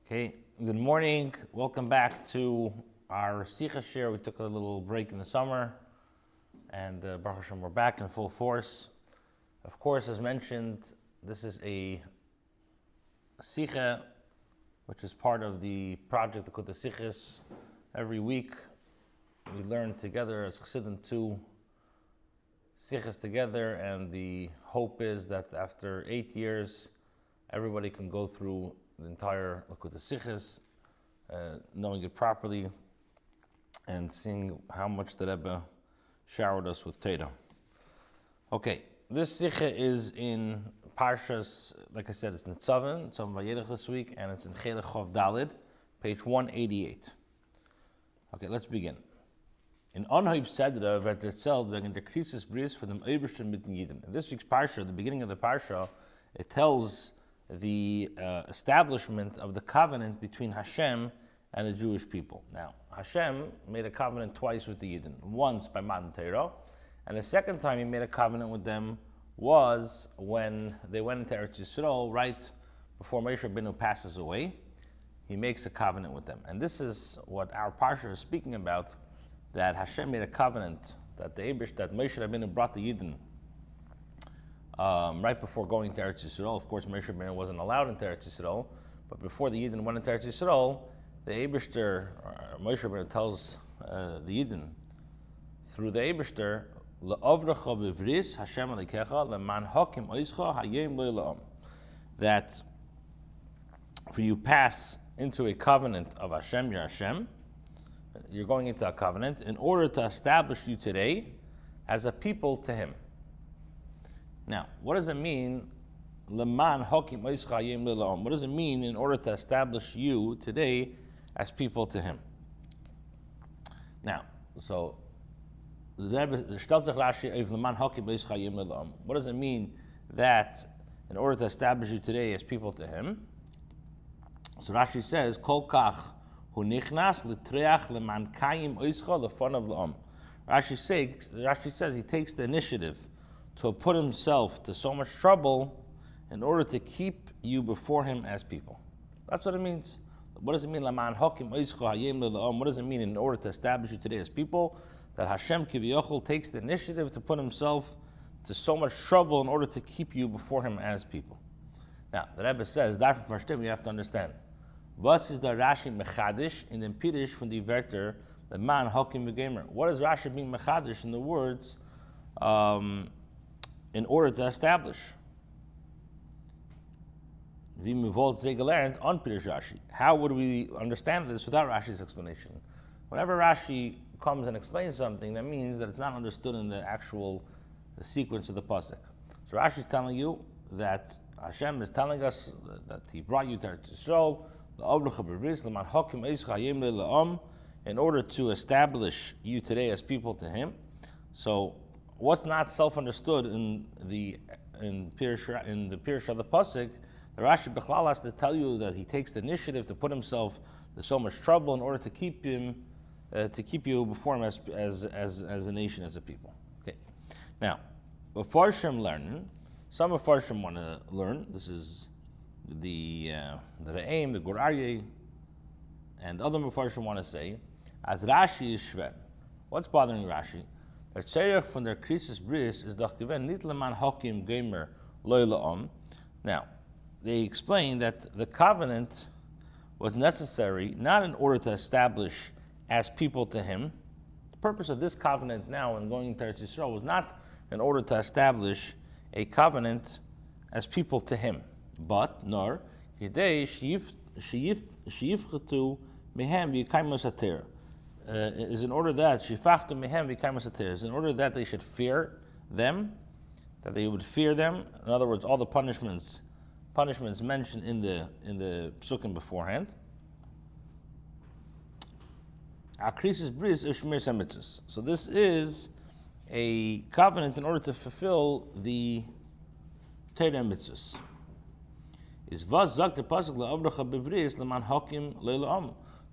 Okay, good morning. Welcome back to our Sichos share. We took a little break in the summer, and Baruch Hashem, we're back in full force. Of course, as mentioned, this is a Sicha, which is part of the project Likkutei Sichos. Every week, we learn together as Chassidim two Sichos together, and the hope is that after 8 years, everybody can go through the entire Likkutei Sichos, knowing it properly, and seeing how much the Rebbe showered us with Torah. Okay, this Sicha is in Parshas, like I said, it's Nitzavim, Nitzavim Vayelech this week, and it's in Chelek Chov Daled, page 188. Okay, let's begin. In Onhoib Sedra wird erzählt wegen der Krisisbris von dem Ebersten mit den Jiden. In this week's Parsha, the beginning of the Parsha, it tells the establishment of the covenant between Hashem and the Jewish people. Now, Hashem made a covenant twice with the Yidden. Once by Matan Torah, and the second time he made a covenant with them was when they went into Eretz Yisrael, right before Moshe Rabbeinu passes away. He makes a covenant with them. And this is what our Parsha is speaking about, that Hashem made a covenant that that Moshe Rabbeinu brought the Yidden right before going to Eretz Yisrael. Of course, Moshe Rabbeinu wasn't allowed into Eretz Yisrael, but before the Yidden went into Eretz Yisrael, the Eibishter, Moshe Rabbeinu tells the Yidden through the Eibishter, Le'ovrecha b'vris Hashem alikecha le'man hakim oischa hayem le'la'am, that for you pass into a covenant of Hashem, your Hashem, you're going into a covenant in order to establish you today as a people to Him. Now, what does it mean? Leman hakim oischa hayem le'la'am. What does it mean in order to establish you today as people to Him? Now, so what does it mean that in order to establish you today as people to Him? So Rashi says, Kol kach hu nichnas l'treach leman kayim oischa lefonav la'am. Rashi says he takes the initiative to put himself to so much trouble in order to keep you before Him as people. That's what it means. What does it mean? What does it mean in order to establish you today as people? That Hashem Kiviyachol takes the initiative to put Himself to so much trouble in order to keep you before Him as people. Now, the Rebbe says, that we have to understand. Was is the Rashi Mechadish in the Pirish from the Verter, the man Hakim Begamer? What is Rashi being Mechadish in the words in order to establish? How would we understand this without Rashi's explanation? Whenever Rashi comes and explains something, that means that it's not understood in the actual sequence of the pasuk. So Rashi is telling you that Hashem is telling us that He brought you to Eretz Yisrael in order to establish you today as people to Him. So what's not self-understood in the Pirush of the pasuk? The Rashi Bechlal has to tell you that He takes the initiative to put Himself to so much trouble in order to keep Him, to keep you before Him as a nation, as a people. Okay. Now, Mefarshim learn. Some Mefarshim want to learn. This is the Re'im, the Gur Aryeh, and other Mefarshim want to say, as Rashi is shver. What's bothering Rashi? Der Tzerich von der Krisis Bris is doch gewen nit leman hakim gamer loy la'am. Now, they explain that the covenant was necessary not in order to establish as people to Him. The purpose of this covenant now in going into Eretz Yisrael was not in order to establish a covenant as people to Him, but nor kedei sheyifchatu mehem v'yikaymu sater. Is in order that shifachtu mehem v'yikaymu sater, is in order that they should fear them, that they would fear them. In other words, all the punishments mentioned in the psukim beforehand. So this is a covenant in order to fulfill the Torah mitzvahs. So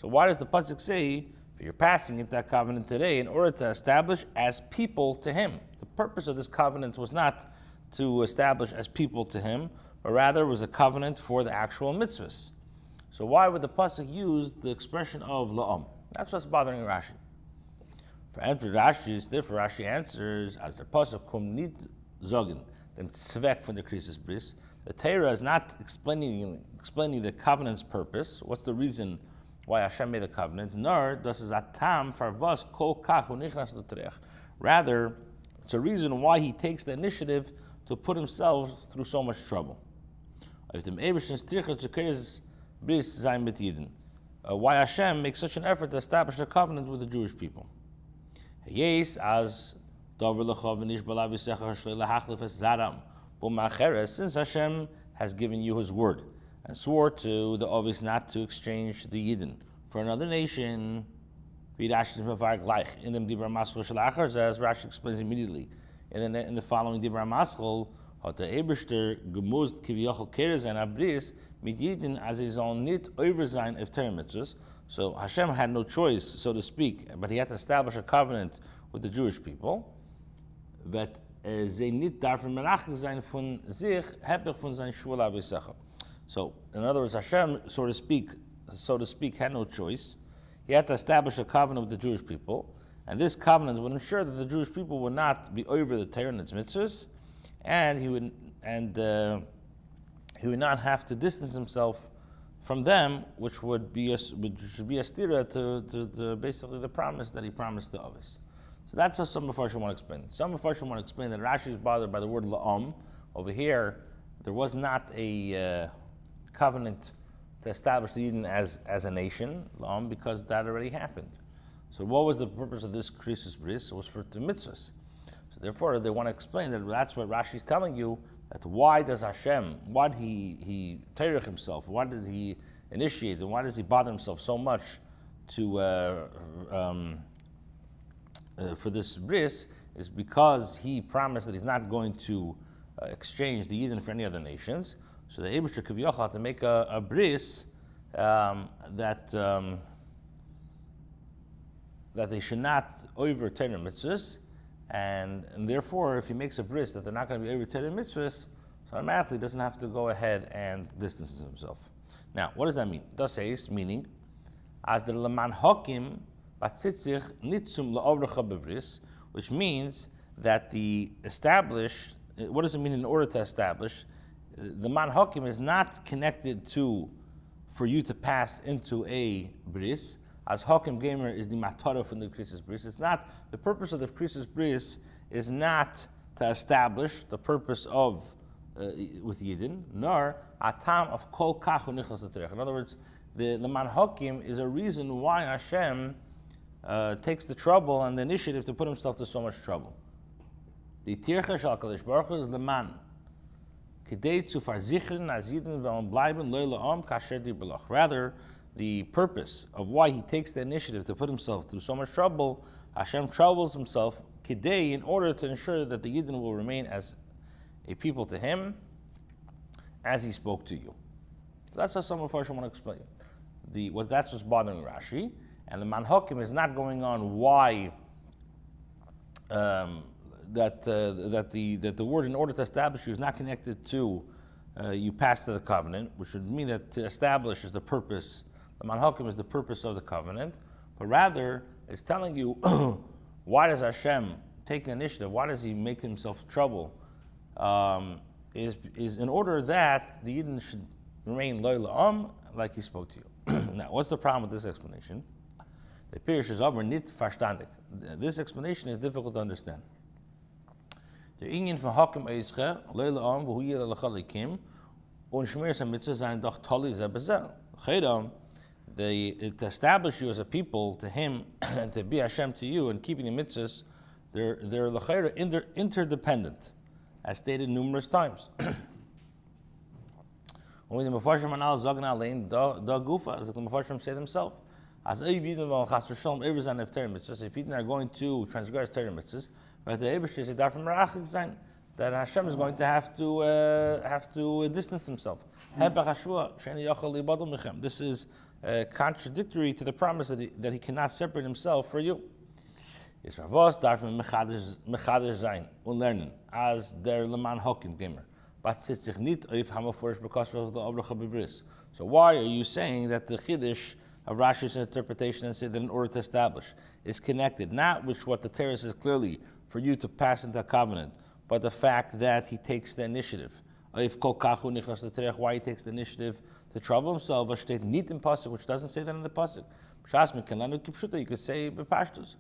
why does the pasuk say you're passing into that covenant today in order to establish as people to Him? The purpose of this covenant was not to establish as people to Him, but rather was a covenant for the actual mitzvahs. So why would the pasuk use the expression of la'am? That's what's bothering Rashi. For Rashi answers, as the pasuk kum nit zogen, dem tzvek von der krisis bris. The Torah is not explaining the covenant's purpose. What's the reason why Hashem made the covenant? Nor does it atam farvas kol kach unichnas l'terech. Rather, it's a reason why he takes the initiative to put himself through so much trouble. Why Hashem makes such an effort to establish a covenant with the Jewish people. Yes, as since Hashem has given you His word and swore to the obvious not to exchange the Yidden for another nation, as Rashi explains immediately in the following Dibra Maschel, hat der Eberster gemust kiviyachol keres and abris mit Yidden as his own nit over sein of termitzvos. So Hashem had no choice, so to speak, but He had to establish a covenant with the Jewish people. That ze nit darfen merachig sein von sich, hebig von sein shvul avisecha. So, in other words, Hashem, so to speak, had no choice. He had to establish a covenant with the Jewish people, and this covenant would ensure that the Jewish people would not be over the Torah and its mitzvahs, and he would not have to distance himself from them, which should be a stira to basically the promise that he promised the others. So that's how some Mepharshim want to explain. Some Mepharshim want to explain that Rashi is bothered by the word la'am. Over here, there was not a covenant to establish the Eden as a nation, la'am, because that already happened. So what was the purpose of this krisis bris? It was for the mitzvahs. So therefore, they want to explain that that's what Rashi is telling you, that why does Hashem, why did he teirich himself, why did he initiate, and why does he bother himself so much to for this bris, is because he promised that he's not going to exchange the Eden for any other nations. So the Eibusher Kivyochel had to make a bris that they should not overturn the mitzvahs, and therefore, if he makes a bris that they're not going to be overturning mitzvahs, so automatically he doesn't have to go ahead and distance himself. Now, what does that mean? Das heißt, meaning, as the leman hokim batzitzich nitzum la'ovrecha bevris, which means that the established, what does it mean in order to establish? The man hokim is not connected to, for you to pass into a bris, as hokim gamer is the matara from the krisis bris. It's not, the purpose of the krisis bris is not to establish the purpose of with Yidden, nor atam of kol kach unichlas l'terech. In other words, the man hokim is a reason why Hashem takes the trouble and the initiative to put himself to so much trouble. The tircha shal kadosh baruch hu is the man. Kedei zu verzichern as Yidden v'on bleiben lo la'am kasher di belach. Rather, the purpose of why he takes the initiative to put himself through so much trouble, Hashem troubles himself kedei in order to ensure that the Yidden will remain as a people to him, as he spoke to you. So that's how some of us want to explain. That's what's bothering Rashi, and the man hokim is not going on why that the word in order to establish you is not connected to you pass to the covenant, which would mean that to establish is the purpose. The man hokim is the purpose of the covenant, but rather it's telling you why does Hashem take the initiative? Why does he make himself trouble? Is in order that the Yidden should remain loy la'am, like he spoke to you. Now, what's the problem with this explanation? The Pirish is aber nit verstandig. This explanation is difficult to understand. The Inyan von Hakim Eische, loy la'am, wo hier l'chalikim, und Shmir sa mitzvah sein doch tali ze bezel. Chedam, to establish you as a people to him, and to be Hashem to you, and keeping the mitzvahs, they're l'chayra interdependent, as stated numerous times. When the Mepharshim anal zogen alein da gufa, as the Mepharshim say themselves, as Yidden von chas v'shalom ever sein of Torah mitzvahs, if Yidden are going to transgress Torah mitzvahs, but the Eibusher is darfen merachik sein, that Hashem is going to have to distance himself. This is contradictory to the promise that he cannot separate himself for you. Is Ravos darfen mechadish sein unlernen as der leman hokim gamer. batzitzik nit oif hamafurish because of the avracha bebris. So why are you saying that the chiddush of Rashi's interpretation and say that in order to establish is connected, not with what the Torah says clearly for you to pass into a covenant, but the fact that he takes the initiative. Why he takes the initiative to trouble himself, which doesn't say that in the pasuk. You could say Parshas.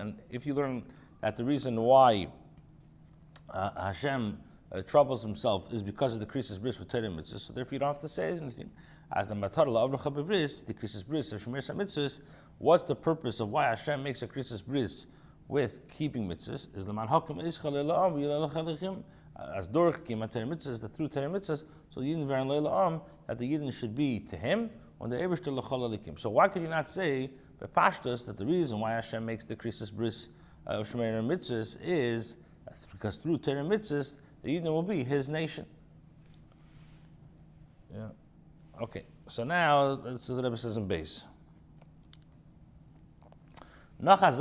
And if you learn that the reason why Hashem troubles himself is because of the creases bris for Torah mitzvahs, so therefore you don't have to say anything. As the matar la'avracha b'bris, the creases bris of Shemer mitzvahs, what's the purpose of why Hashem makes a creases bris with keeping mitzvahs? Is the man hakim ischal le'la'am v'yila'lachalichim as dorch kim Torah mitzvahs, that through Torah mitzvahs, so the yidin v'ern le'la'am, that the yidin should be to him on the ebershter l'chalalikim. So why could you not say b'pashtus that the reason why Hashem makes the creases bris of Shemer mitzvahs is because through Torah mitzvahs the yidin will be his nation? Yeah. Okay, so now that's the Rebbe says in base. Another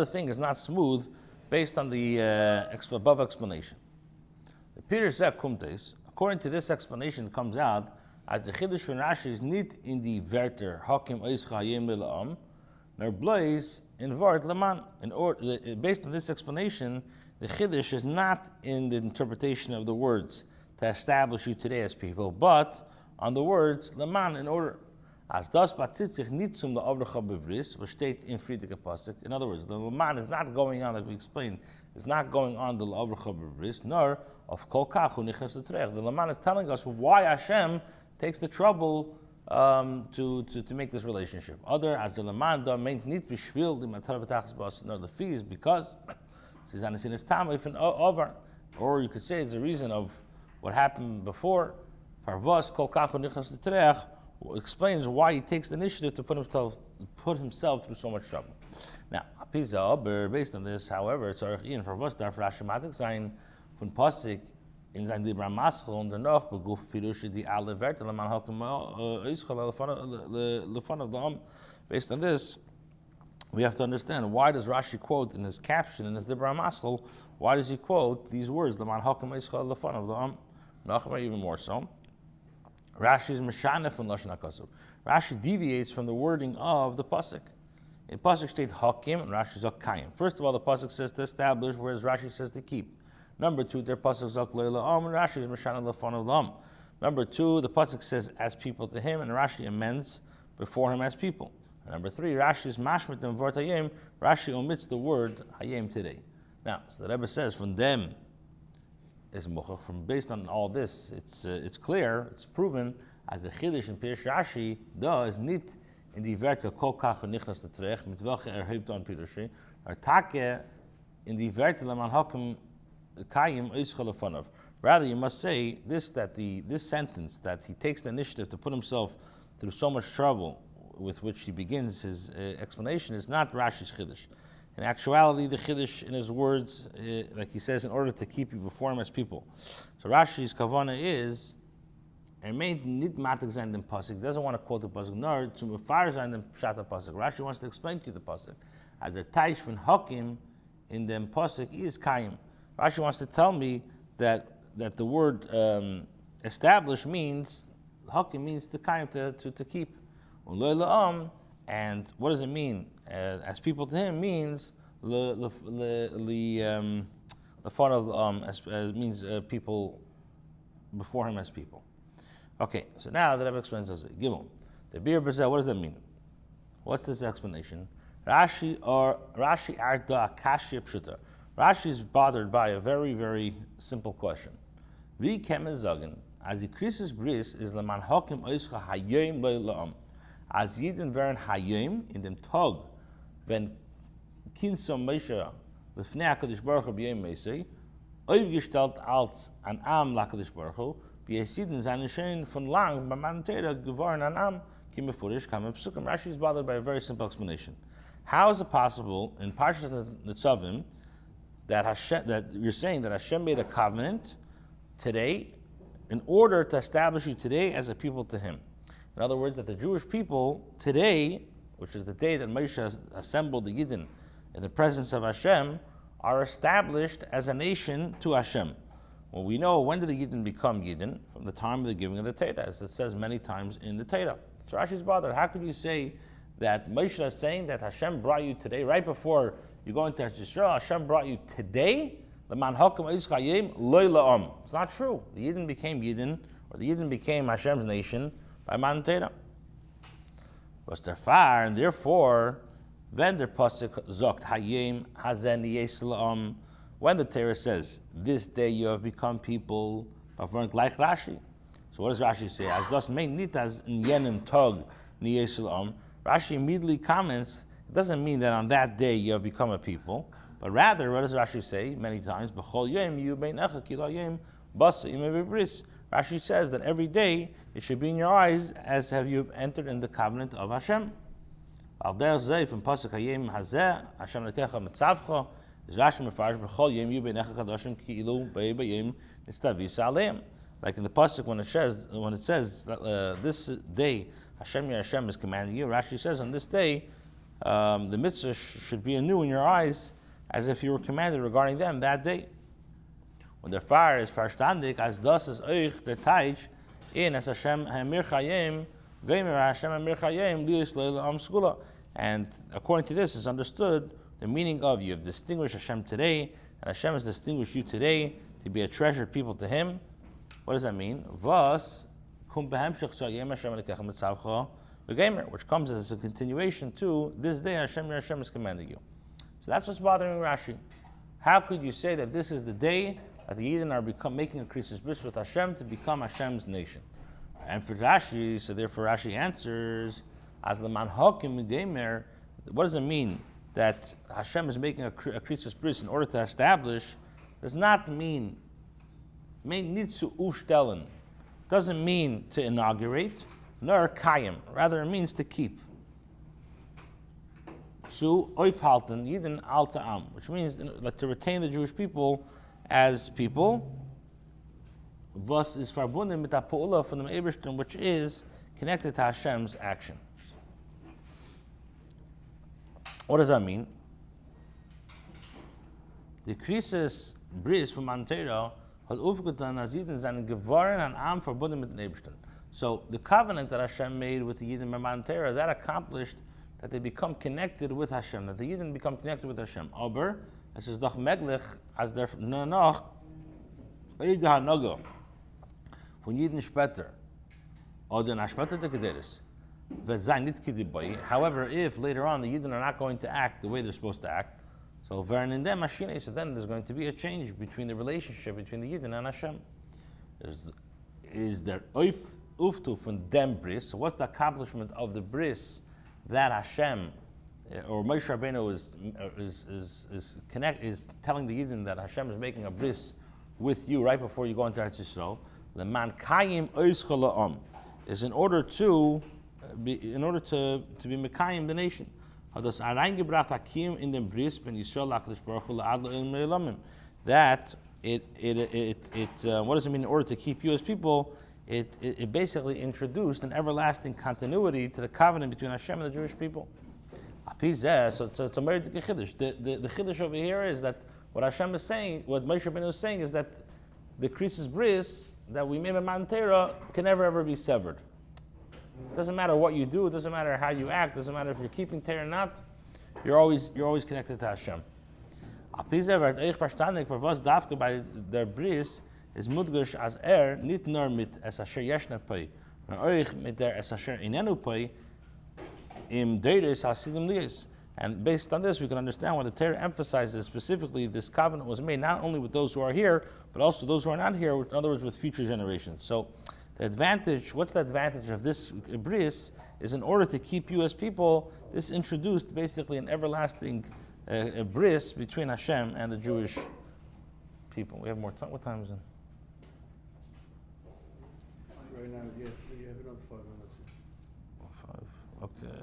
thing is not smooth based on the above explanation. The Pirush Kumtes, according to this explanation, comes out as the Chiddush from Rashi is not in the Verter Hakim Oischa Hayim Le'am, nor Blaze in Vart Leman. Based on this explanation, the Chiddush is not in the interpretation of the words to establish you today as people, but on the words leman, in order. As das batzitzich nitzum the avracha bevris, which state in Friedrich Pasuk. In other words, the leman is not going on, like we explained, is not going on the avracha bevris, nor of kol kachu nichnas l'trech. The leman is telling us why Hashem takes the trouble to make this relationship. Other as the leman da meint nit b'shvil the matar b'tachas b'as, nor the fee is because sizanesin is tam if an over, or you could say it's a reason of what happened before. Parvas kol kachu nichnas l'trech explains why he takes the initiative to put himself through so much trouble. Now, based on this, however, it's in Parvas darf Rashematik sein von Pasik in sein Dibra Maschel und danach beguf Pirush die alle Werte leman hakem ischal lefan of the Based on this, we have to understand why does Rashi quote in his caption in his Dibra Maschel, why does he quote these words leman hakem ischal lefan of the Nachma even more so. Rashi's Meshanef and Lashon HaKasuv. Rashi deviates from the wording of the pasuk. In pasuk state Hakim and Rashi Zok Kayim. First of all, the pasuk says to establish, whereas Rashi says to keep. Number two, their pasuk Zok Leila and Rashi's Meshanef Lefan of Lam. Number two, the pasuk says as people to him, and Rashi amends before him as people. And number three, Rashi's Mashmit and Vort Hayim. Rashi omits the word Hayim today. Now, so the Rebbe says from them. Is mochach from based on all this, it's clear, it's proven as the chiddush in Pirush Rashi does nit in the Werte kol kach nichnas l'trech mit welche hebt on Pirushi, or take in the Werte leman hakim kayim oischal lefanov. Rather, you must say this this sentence that he takes the initiative to put himself through so much trouble with which he begins his explanation is not Rashi's chiddush. In actuality, the chiddush in his words, like he says, in order to keep you before him as people. So Rashi's kavana is, made nit matik zayin dem pasuk. He doesn't want to quote the pasuk, nor to mefar zayin dem pshat pasuk. Rashi wants to explain to you the pasuk as a taish von hakim in dem pasuk is kayim. Rashi wants to tell me that the word establish means hakim means to kayim to keep. And what does it mean? As people to him means the fun of as means people before him as people. Okay, so now the Rebbe explains us Gimel. The beer b'zeh, what does that mean? What's this explanation? Rashi arda akashya pshuta. Rashi is bothered by a very, very simple question. Vi kemen zagen as the krisis bris is leman hakim oischa hayim le'am. As Yidden wären Hayim in dem Tag, wenn Kinsom Moshe lefnei HaKadosh Baruch Hu b'yom Mesei, aufgestellt als an Am l'HaKadosh Baruch Hu, wie es Yidden seine Schön von lang beim Matan Torah geworden an Am, ki mefurish kam Psukim. Rashi is bothered by a very simple explanation. How is it possible in Parshas Nitzavim that you're saying that Hashem made a covenant today in order to establish you today as a people to Him? In other words, that the Jewish people today, which is the day that Moshe assembled the Yidden in the presence of Hashem, are established as a nation to Hashem. Well, we know, when did the Yidden become Yidden? From the time of the giving of the Torah, as it says many times in the Torah. So Rashi's bothered. How could you say that Moshe is saying that Hashem brought you today, right before you go into Israel, Hashem brought you today? It's not true. The Yidden became Yidden, or the Yidden became Hashem's nation by Matan Torah. And therefore, when the pasuk zokt hayim hazen yeslam, when the Torah says, "This day you have become people," like Rashi. So what does Rashi say? As das mein nit as in jenem tag niyeslam. Rashi immediately comments, it doesn't mean that on that day you have become a people, but rather, what does Rashi say many times? B'chol yom yu beinecha ki lo yom basa imei b'bris. Rashi says that every day it should be in your eyes as have you entered in the covenant of Hashem. Al der zeh from pasuk hayim hazeh Hashem lekecha Nitzavim is Rashi mefarish b'chol yom yu beinecha kadoshim ki ilu b'yim nitzavim aleim. Like in the pasuk when it says that this day Hashem your Hashem is commanding you, Rashi says on this day the mitzvah should be anew in your eyes as if you were commanded regarding them that day. When the fire is verstandig, as das is euch der Teich in as Hashem hamir chayim, geimer Hashem hamir chayim lius leila am skula. And according to this is understood the meaning of you have distinguished Hashem today, and Hashem has distinguished you today to be a treasured people to Him. What does that mean? Vas kum behemshach shayim Hashem lekechem mitzavcha v'geimer, which comes as a continuation to this day Hashem your Hashem is commanding you. So that's what's bothering Rashi. How could you say that this is the day that the Yidden are making a krisis bris with Hashem to become Hashem's nation? And for Rashi, so therefore Rashi answers, as the man hakim geimer, what does it mean that Hashem is making a krisis bris in order to establish? Does not mean nitzu ufstellen, doesn't mean to inaugurate, nor kayim, rather it means to keep. Zu oifhalten Yidden al ta'am, which means like to retain the Jewish people as people. Was is verbunden mit der Po'ula von dem Ebersten, which is connected to Hashem's action. What does that mean? The krisis bris from Antero hat aufgetan, as Yidden seinen geworden an Am verbunden mit dem Ebersten. So the covenant that Hashem made with the Yidden by Antero, that accomplished that they become connected with Hashem, that the Yidden become connected with Hashem. Aber es ist doch möglich, als der noch Eide HaNogo von Yidden später oder nach später der Gederis wird sein nicht kidiboi. However, if later on the Yidden are not going to act the way they're supposed to act, so in them Mashine, so then there's going to be a change between the relationship between the Yidden and Hashem. Is there uftu von dem bris? So what's the accomplishment of the bris that Hashem or Moshe Rabbeinu is telling the Yidden that Hashem is making a bris with you right before you go into Eretz Yisrael? The man kayim oischalaam is in order to be mekayim the nation. Hadas areingebracht hakim in dem bris ben Yisrael laklish baruch hu la'adlo il meilamim. That it what does it mean in order to keep you as people? It basically introduced an everlasting continuity to the covenant between Hashem and the Jewish people. So it's a very chiddush. The chiddush over here is that what Hashem is saying, what Moshe Rabbeinu is saying, is that the krisis bris that we made by Matan Torah can never ever be severed. It doesn't matter what you do. It doesn't matter how you act. It doesn't matter if you're keeping Torah or not. You're always connected to Hashem. For was dafke by their bris is mudgush as nit nur mit es asher yeshna pei, nor euch mit der es asher inenu pei im deiris hasidim lias. And based on this, we can understand why the Torah emphasizes specifically this covenant was made not only with those who are here, but also those who are not here, in other words, with future generations. So the advantage, what's the advantage of this bris, is in order to keep you as people, this introduced basically an everlasting bris between Hashem and the Jewish people. We have more time. What time is it? Right now, yeah, you have it on 5 minutes. 5, okay.